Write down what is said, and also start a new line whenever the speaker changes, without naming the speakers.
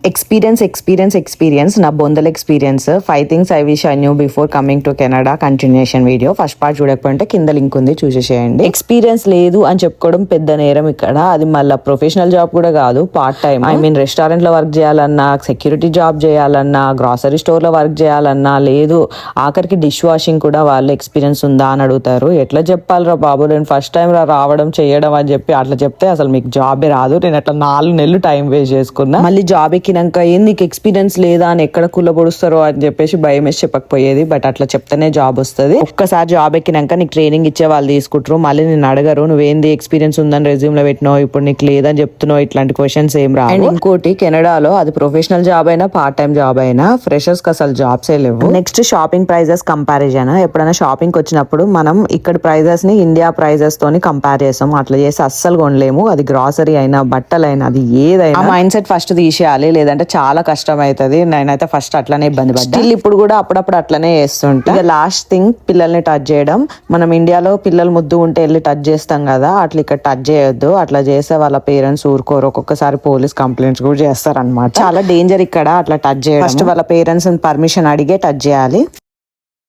Experience నా బొందల experience 5 things I wish I knew before coming to Canada continuation video. First part చూడకపోతే కింద link ఉంది, చూసేసేయండి. Experience లేదు అని చెప్పుకోవడం పెద్ద నేరం ఇక్కడ. అది మళ్ళీ ప్రొఫెషనల్ జాబ్ కూడా కాదు, part time. I mean restaurant లో వర్క్ చేయాలన్నా, సెక్యూరిటీ జాబ్ చేయాలన్నా, గ్రాసరీ స్టోర్ లో వర్క్ చేయాలన్నా, లేదు ఆఖరికి డిష్ వాషింగ్ కూడా వాళ్ళు ఎక్స్పీరియన్స్ ఉందా అని అడుగుతారు. ఎట్లా చెప్పాలిరా బాబు, నేను ఫస్ట్ టైం రావడం చేయడం అని చెప్పి అట్లా చెప్తే అసలు మీకు జాబే రాదు. నేను అట్లా 4 నెలలు టైం వేస్ట్ చేసుకున్నా. మళ్ళీ జాబ్ ఎక్కినాక ఏం నీకు ఎక్స్పీరియన్స్ లేదా అని ఎక్కడ కుల్లబొడుస్తారో అని చెప్పేసి భయం వేసి చెప్పకపోయేది. బట్ అట్లా చెప్తేనే జాబ్ వస్తుంది. ఒక్కసారి జాబ్ ఎక్కినాక నీకు ట్రైనింగ్ ఇచ్చే వాళ్ళు తీసుకుంటారు. మళ్ళీ నేను అడగరు నువ్వేంది ఎక్స్పీరియన్స్ ఉందని రెజ్యూమ్ లో పెట్టినావు, ఇప్పుడు నీకు లేదని చెప్తున్నావు, ఇట్లాంటి క్వశ్చన్స్ ఏం రావు. అండ్ ఇంకోటి, కెనడాలో అది ప్రొఫెషనల్ జాబ్ అయినా పార్ట్ టైం జాబ్ అయినా ఫ్రెషర్స్ కి అసలు జాబ్స్ ఏ లేవు. Next shopping prices comparison. ఎప్పుడైనా షాపింగ్ వచ్చినప్పుడు మనం ఇక్కడ ప్రైజెస్ ని ఇండియా ప్రైజెస్ తోని కంపేర్ చేస్తాం. అట్లా చేసి అస్సలు కొనలేము. అది గ్రాసరీ అయినా బట్టలైనా అది ఏదైనా మైండ్ సెట్ ఫస్ట్ తీసేయాలి, లేదంటే చాలా కష్టం అవుతుంది. నేనైతే ఫస్ట్ అట్లనే ఇబ్బంది పడ్డా. ఇప్పుడు కూడా అప్పుడప్పుడు అట్లనే చేస్తుంటా. ఇక లాస్ట్ థింగ్, పిల్లల్ని టచ్ చేయడం. మనం ఇండియాలో పిల్లలు ముద్దు ఉంటే వెళ్ళి టచ్ చేస్తాం కదా, అట్లా ఇక్కడ టచ్ చేయొద్దు. అట్లా చేస్తే వాళ్ళ పేరెంట్స్ ఊరుకోరు. ఒక్కొక్కసారి పోలీస్ కంప్లైంట్స్ కూడా చేస్తారన్నమాట. చాలా డేంజర్ ఇక్కడ అట్లా టచ్ చేయడం. ఫస్ట్ వాళ్ళ పేరెంట్స్ పర్మిషన్ అడిగే టచ్ చేయాలి.